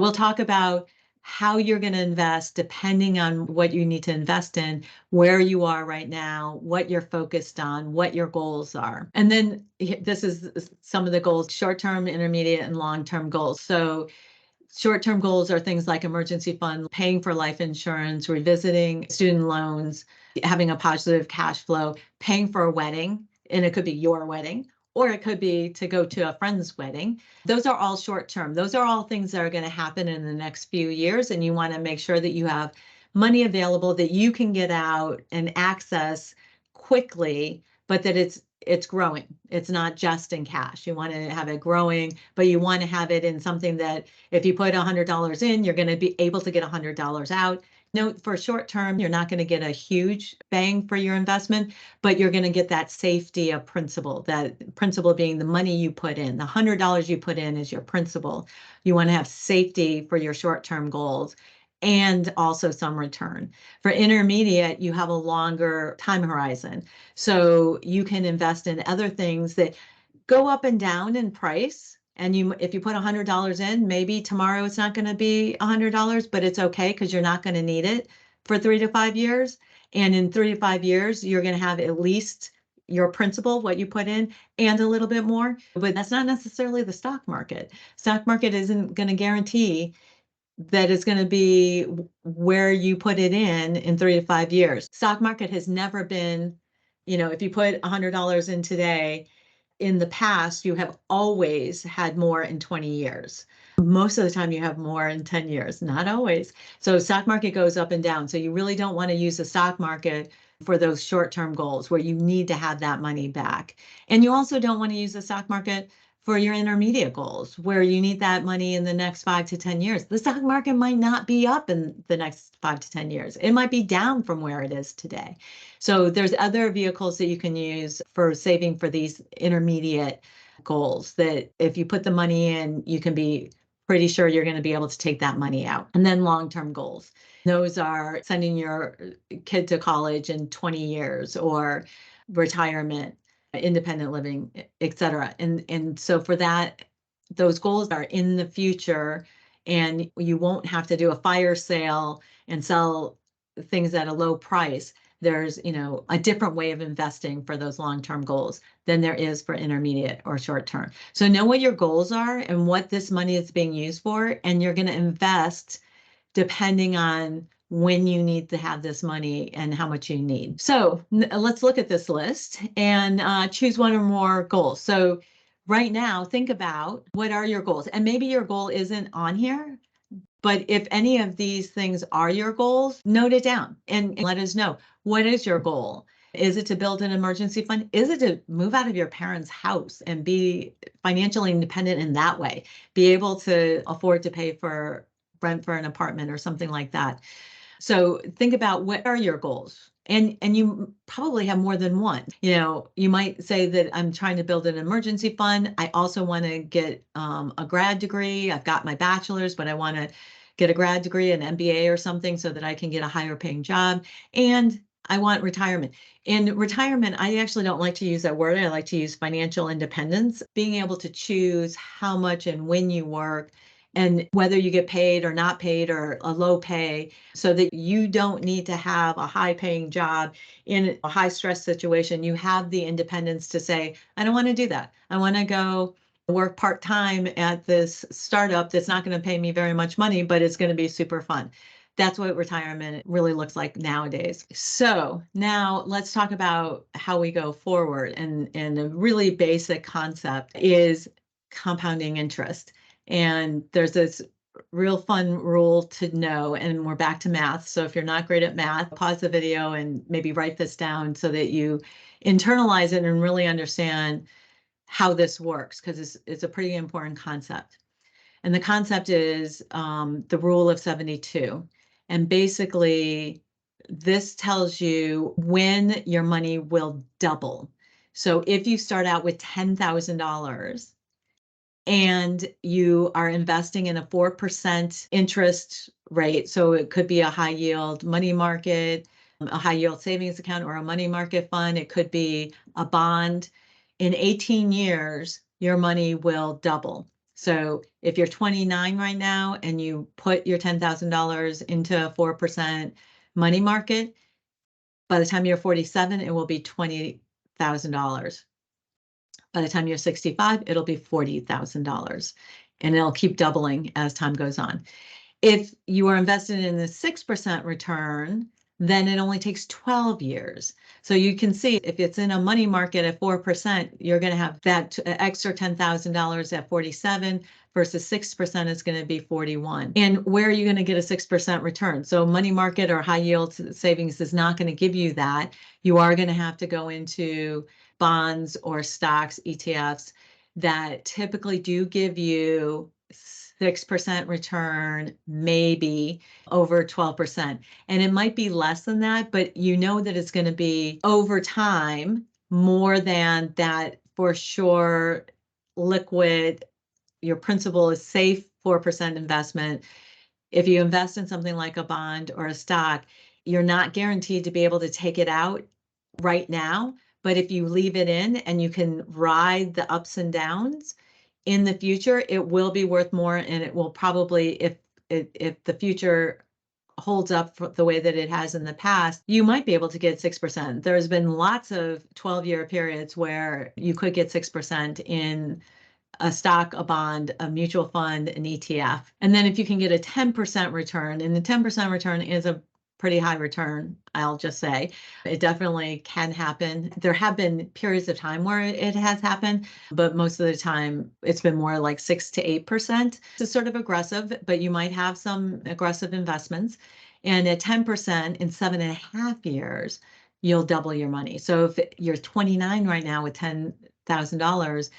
We'll talk about how you're going to invest depending on what you need to invest in, where you are right now, what you're focused on, what your goals are. And then this is some of the goals: short-term, intermediate, and long-term goals. So short-term goals are things like emergency fund, paying for life insurance, revisiting student loans, having a positive cash flow, paying for a wedding, and it could be your wedding, or it could be to go to a friend's wedding. Those are all short-term. Those are all things that are going to happen in the next few years, and you want to make sure that you have money available that you can get out and access quickly, but that it's growing. It's not just in cash. You want to have it growing, but you want to have it in something that if you put $100 in, you're going to be able to get $100 out. No, for short term, you're not going to get a huge bang for your investment, but you're going to get that safety of principal, that principal being the money you put in. The $100 you put in is your principal. You want to have safety for your short-term goals and also some return. For intermediate, you have a longer time horizon. So you can invest in other things that go up and down in price. And if you put $100 in, maybe tomorrow it's not going to be $100, but it's okay because you're not going to need it for 3 to 5 years. And in 3 to 5 years, you're going to have at least your principal, what you put in, and a little bit more. But that's not necessarily the stock market. Stock market isn't going to guarantee that it's going to be where you put it in 3 to 5 years. Stock market has never been, if you put $100 in today, in the past, you have always had more in 20 years. Most of the time you have more in 10 years, not always. So stock market goes up and down. So you really don't want to use the stock market for those short-term goals where you need to have that money back. And you also don't want to use the stock market for your intermediate goals where you need that money in the next 5 to 10 years. The stock market might not be up in the next 5 to 10 years. It might be down from where it is today. So there's other vehicles that you can use for saving for these intermediate goals that if you put the money in, you can be pretty sure you're going to be able to take that money out. And then long-term goals. Those are sending your kid to college in 20 years or retirement, independent living, et cetera. And so for that, those goals are in the future, and you won't have to do a fire sale and sell things at a low price. There's, a different way of investing for those long-term goals than there is for intermediate or short-term. So know what your goals are and what this money is being used for, and you're going to invest depending on when you need to have this money and how much you need. So let's look at this list and choose one or more goals. So right now, think about what are your goals, and maybe your goal isn't on here. But if any of these things are your goals, note it down and let us know. What is your goal? Is it to build an emergency fund? Is it to move out of your parents' house and be financially independent in that way? Be able to afford to pay for rent for an apartment or something like that. So think about what are your goals? And you probably have more than one. You might say that I'm trying to build an emergency fund. I also want to get a grad degree. I've got my bachelor's, but I want to get a grad degree, an MBA or something so that I can get a higher paying job. And I want retirement. In retirement, I actually don't like to use that word. I like to use financial independence, being able to choose how much and when you work and whether you get paid or not paid or a low pay, so that you don't need to have a high paying job in a high stress situation. You have the independence to say, I don't want to do that. I want to go work part-time at this startup that's not going to pay me very much money, but it's going to be super fun. That's what retirement really looks like nowadays. So now let's talk about how we go forward. And a really basic concept is compounding interest. And there's this real fun rule to know, and we're back to math. So if you're not great at math, pause the video and maybe write this down so that you internalize it and really understand how this works, because it's a pretty important concept. And the concept is the rule of 72. And basically, this tells you when your money will double. So if you start out with $10,000 and you are investing in a 4% interest rate, so it could be a high yield money market, a high yield savings account, or a money market fund. It could be a bond. In 18 years, your money will double. So if you're 29 right now and you put your $10,000 into a 4% money market, by the time you're 47, it will be $20,000. By the time you're 65, it'll be $40,000, and it'll keep doubling as time goes on. If you are invested in the 6% return, then it only takes 12 years. So you can see if it's in a money market at 4%, you're going to have that extra $10,000 at 47 versus 6% is going to be 41. And where are you going to get a 6% return? So money market or high yield savings is not going to give you that. You are going to have to go into bonds or stocks, ETFs that typically do give you 6% return, maybe over 12%. And it might be less than that, but you know that it's going to be over time more than that for sure. Liquid, your principal is safe 4% investment. If you invest in something like a bond or a stock, you're not guaranteed to be able to take it out right now. But if you leave it in and you can ride the ups and downs, in the future, it will be worth more, and it will probably, if the future holds up the way that it has in the past, you might be able to get 6%. There's been lots of 12-year periods where you could get 6% in a stock, a bond, a mutual fund, an ETF. And then if you can get a 10% return, and the 10% return is a pretty high return, I'll just say. It definitely can happen. There have been periods of time where it has happened, but most of the time it's been more like 6 to 8%. It's sort of aggressive, but you might have some aggressive investments. And at 10% in 7.5 years, you'll double your money. So if you're 29 right now with $10,000,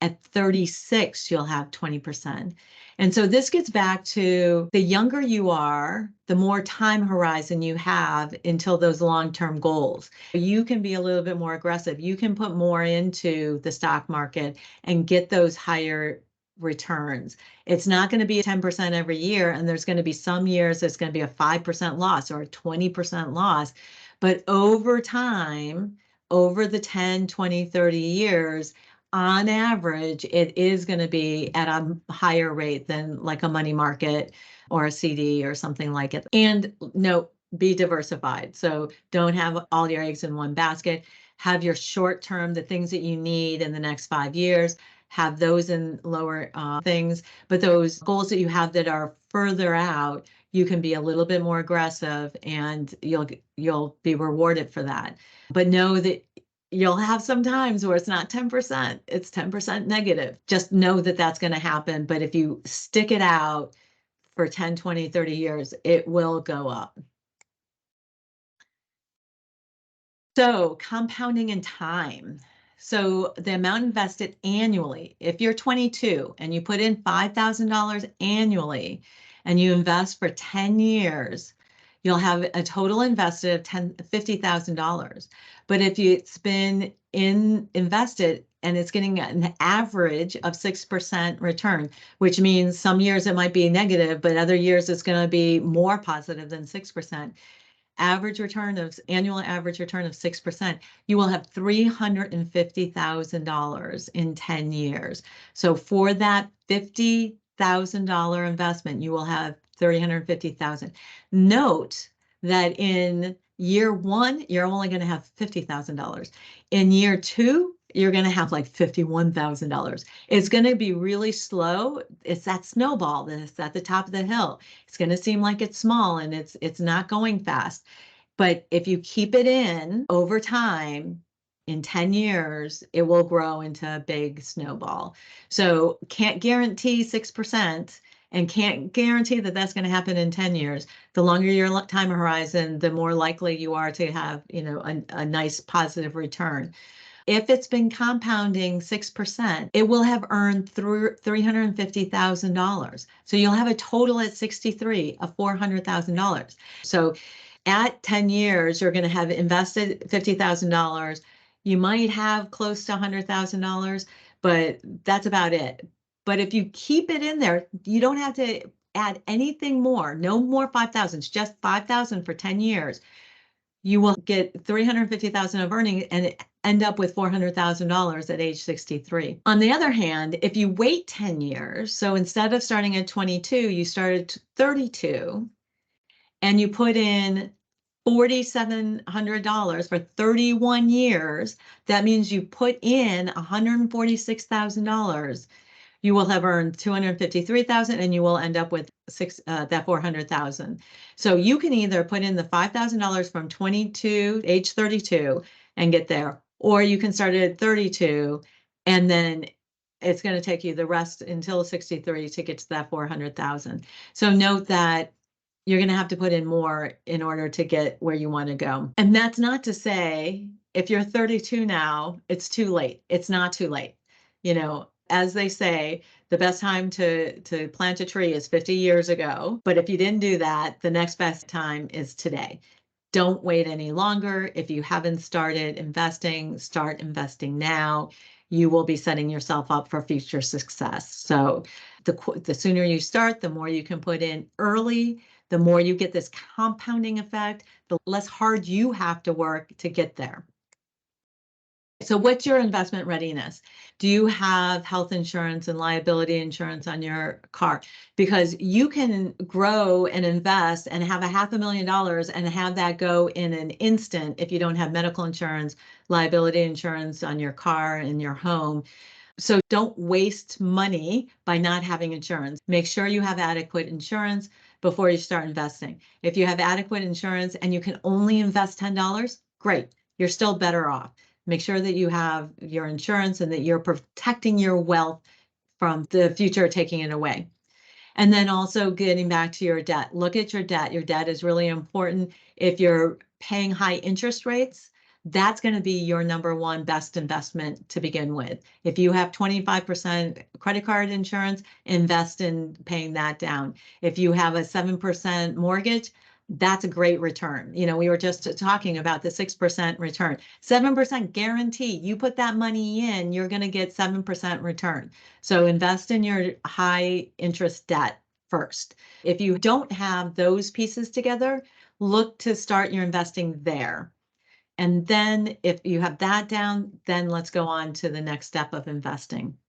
at 36, you'll have 20%. And so this gets back to the younger you are, the more time horizon you have until those long-term goals. You can be a little bit more aggressive. You can put more into the stock market and get those higher returns. It's not going to be 10% every year, and there's going to be some years it's going to be a 5% loss or a 20% loss. But over time, over the 10, 20, 30 years, on average, it is going to be at a higher rate than like a money market or a CD or something like it. And no, be diversified. So don't have all your eggs in one basket. Have your short term, the things that you need in the next 5 years, have those in lower things. But those goals that you have that are further out, you can be a little bit more aggressive, and you'll be rewarded for that. But know that you'll have some times where it's not 10%, it's 10% negative. Just know that that's going to happen. But if you stick it out for 10, 20, 30 years, it will go up. So compounding in time. So the amount invested annually, if you're 22 and you put in $5,000 annually and you invest for 10 years, you'll have a total invested of $50,000. But if it's been invested and it's getting an average of 6% return, which means some years it might be negative, but other years it's going to be more positive than 6%. Annual average return of 6%, you will have $350,000 in 10 years. So for that $50,000 investment, you will have $350,000. Note that in year one, you're only going to have $50,000. In year two, you're going to have like $51,000. It's going to be really slow. It's that snowball that's at the top of the hill. It's going to seem like it's small and it's not going fast. But if you keep it in over time, in 10 years, it will grow into a big snowball. So can't guarantee 6% and can't guarantee that that's going to happen in 10 years. The longer your time horizon, the more likely you are to have, a nice positive return. If it's been compounding 6%, it will have earned through $350,000. So you'll have a total at 63 of $400,000. So at 10 years, you're going to have invested $50,000. You might have close to $100,000, but that's about it. But if you keep it in there, you don't have to add anything more. No more 5,000s, just 5,000 for 10 years. you will get 350,000 of earning and end up with $400,000 at age 63. On the other hand, if you wait 10 years, so instead of starting at 22, you started at 32, and you put in $4,700 for 31 years, that means you put in $146,000. You will have earned 253,000 and you will end up with that 400,000. So you can either put in the $5,000 from 22, age 32 and get there, or you can start it at 32 and then it's going to take you the rest until 63 to get to that 400,000. So note that you're going to have to put in more in order to get where you want to go. And that's not to say if you're 32 now, it's too late. It's not too late. You know, as they say, the best time to plant a tree is 50 years ago. But if you didn't do that, the next best time is today. Don't wait any longer. If you haven't started investing, start investing now. You will be setting yourself up for future success. So the sooner you start, the more you can put in early, the more you get this compounding effect, the less hard you have to work to get there. So what's your investment readiness? Do you have health insurance and liability insurance on your car? Because you can grow and invest and have $500,000 and have that go in an instant if you don't have medical insurance, liability insurance on your car and your home. So don't waste money by not having insurance. Make sure you have adequate insurance before you start investing. If you have adequate insurance and you can only invest $10, great. You're still better off. Make sure that you have your insurance and that you're protecting your wealth from the future taking it away. And then also getting back to your debt. Look at your debt. Your debt is really important. If you're paying high interest rates, that's going to be your number one best investment to begin with. If you have 25% credit card insurance, invest in paying that down. If you have a 7% mortgage, that's a great return. You know, we were just talking about the 6% return, 7% guarantee. You put that money in, you're going to get 7% return. So invest in your high interest debt first. If you don't have those pieces together, look to start your investing there. And then if you have that down, then let's go on to the next step of investing.